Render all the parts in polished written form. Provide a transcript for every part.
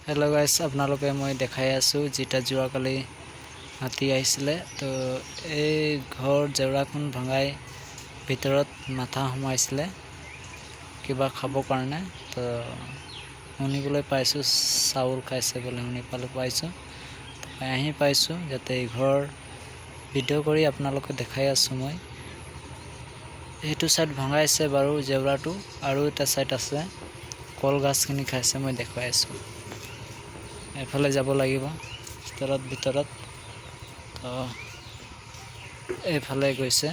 Hello guys आपनालोके मैं देखाई आसो जेटा जुआकाली हाथी आइसिले तो ए घर जेवराखन भांगाई भितरत माथा सोमाइसिले किबा खाबो कारणे तो शुनिबले पाइसो चाउल खाइसे बोले शुनि पाइसो आहि पाइसो जाते घर भिडिओ करी आपनालोके देखाई आसो मैं एटु साइड भांगाइसे बारु जेवराटु आरु एटा साइड आछे कल गाछखिनि खाइसे मैं देखाई आसो एफाले যাব লাগিব ভিতৰত তো এফালে গৈছে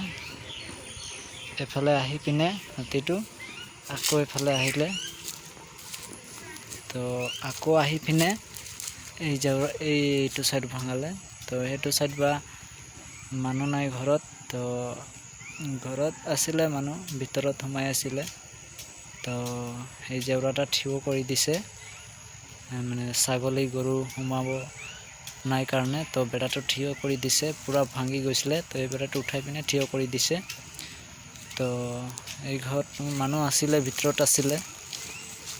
এফালে আহি পিনে হাতীটো আকৌ এফালে আহিলে তো আকৌ আহি পিনে এইটো সাইড ভাঙালে তো সেইটো সাইড বা মানুহ নাই ঘৰত তো ঘৰত আছিলে মানুহ ভিতৰত সোমাই আছিলে তো এই জেওৰাটা ঠিও কৰি দিছে মানে ছাগলী গৰু সোমাব নাই কাৰণে তো বেড়াটো ঠিও কৰি দিছে পুৰা ভাঙি গৈছিলে তো এই বেড়াটো উঠাই পিনে ঠিও কৰি দিছে তো এই ঘৰত মানুহ আছিলে ভিতৰত আছিলে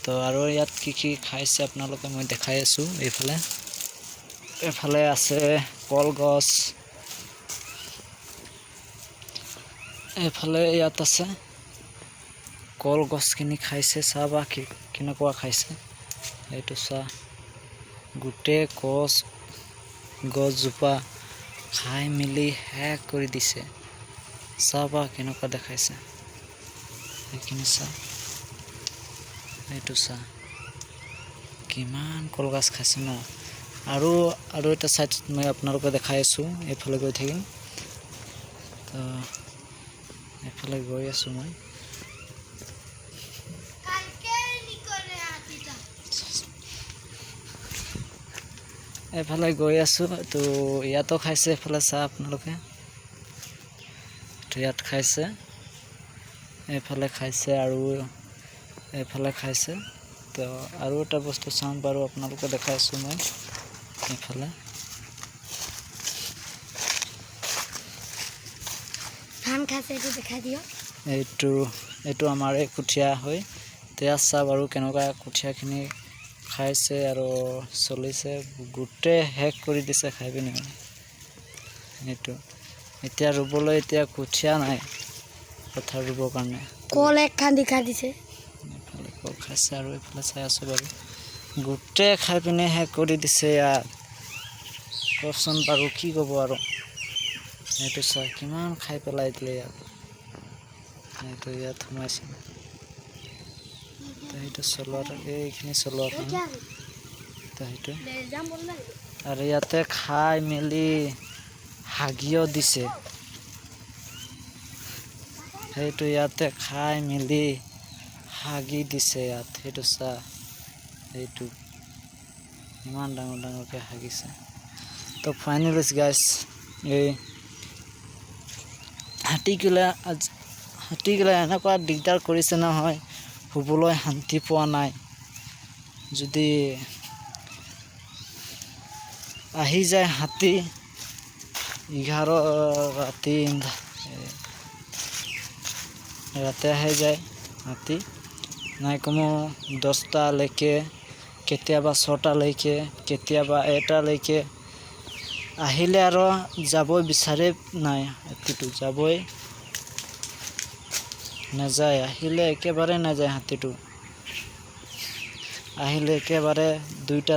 তো আৰু ইয়াত কি খাইছে আপোনালোকে মই দেখাই আছো এফালে আছে কলগছ এফালে ইয়াত আছে কলগছখিনি খাইছে চাবা কেনেকুৱা খাইছে এইটো চা গুটে গছজোপা খাই মিলি শেষ কৰি দিছে চাবা কেনেকুৱা দেখাইছে এইখিনি চা এইটো চা কিমান কলগছ খাইছে ন আৰু এটা সাইড মই আপোনালোকে দেখাই আছো এফালে গৈ থাকিম তো এফালে গৈ আছো মই এফালে গৈ আছো তো ইয়াতো খাইছে এফালে চা আপোনালোকে তো ইয়াত খাইছে এফালে খাইছে আৰু এফালে খাইছে তো আৰু এটা বস্তু চাম বাৰু আপোনালোকে দেখাই আছো মই এফালে ধান খাইছে এইটো দেখাই দিও এইটো আমাৰ এই কুঠিয়া হয় তেয়া চা বাৰু কেনেকুৱা কুঠিয়াখিনি খাইছে আৰু চলিছে গুটে হেক কৰি দিছে খাই পিনে এইটো এতিয়া ৰুবলৈ এতিয়া কুঠিয়া নাই পথাৰ ৰুবৰ কাৰণে কল একখান দেখা দিছে এফালে কল খাইছে আৰু এফালে চাই আছো বাৰু গুটে খাই পিনে হেক কৰি দিছে ইয়াত কচোন বাৰু কি ক'ব আৰু এইটো চা কিমান খাই পেলাই দিলে ইয়াত এইটো ইয়াত সোমাইছে সেইটো চলোৱাৰ এইখিনি চলোৱাৰ সেইটো আৰু ইয়াতে খাই মেলি হাগিও দিছে সেইটো ইয়াতে খাই মেলি হাগি দিছে ইয়াত সেইটো চা এইটো ইমান ডাঙৰকৈ হাগিছে তো ফাইনেলি গাইছ এই হাতীগিলা এনেকুৱা দিগদাৰ কৰিছে নহয় শুবলৈ শান্তি পোৱা নাই যদি আহি যায় হাতী 11 ৰাতে আহি যায় হাতী নাই কমো 10টা লৈকে কেতিয়াবা 6টা লৈকে কেতিয়াবা 1টা লৈকে আহিলে আৰু যাবই বিচাৰে নাই হাতীটো যাবই নাযায় আহিলে একেবাৰে নাযায় হাতীটো আহিলে একেবাৰে 2টা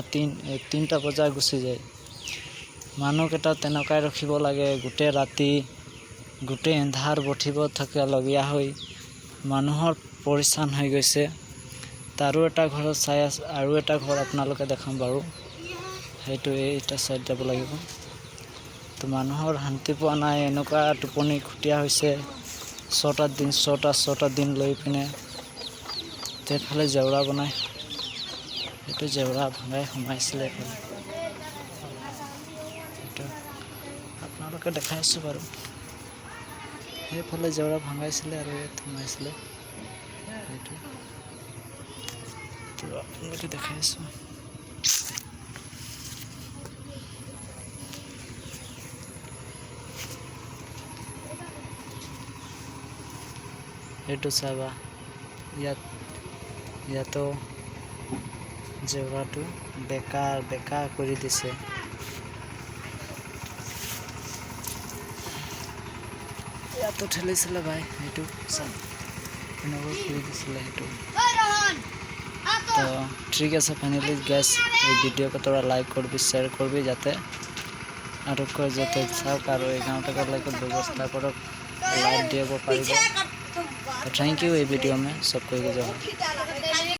3টা বজা গুচি যায় মানুহকেইটা তেনেকৈ ৰখিব লাগে গোটেই ৰাতি গোটেই এন্ধাৰ বঠিব থাকে লগিয়া হৈ মানুহৰ পৰিশ্ৰম হৈ গৈছে তাৰো এটা ঘৰত চাই আছে আৰু এটা ঘৰ আপোনালোকে দেখাম বাৰু সেইটো এইটা সাইড যাব লাগিব তো মানুহৰ শান্তি পোৱা নাই এনেকুৱা টোপনি খুটিয়া হৈছে 6টা দিন লৈ পিনে তেফালে জেওৰা বনাই এইটো জেওৰা ভাঙাই সোমাইছিলে এইটো আপোনালোকে দেখাই আছো বাৰু সেইফালে জেওৰা ভাঙাইছিলে আৰু ইয়াত সোমাইছিলে এইটো তো আপোনালোকে দেখাই আছো এইটো চাবা ইয়াতো জেওৰাটো বেকা কৰি দিছে। ইয়াতো ঠেলিছিলে ভাই, সেইটো চাম এনেকৈ কৰি দিছিলে সেইটো। তো ঠিক আছে, ফাইনালি গ্যাস এই ভিডিও তোরা লাইক করবি, শেয়ার করবি যাতে আরো যাতে চাওক আর এই গাঁওটাকে লাইক ব্যবস্থা করো, লাইক দিব পাৰিব। Thank you. ये वीडियो में सबको जवाब।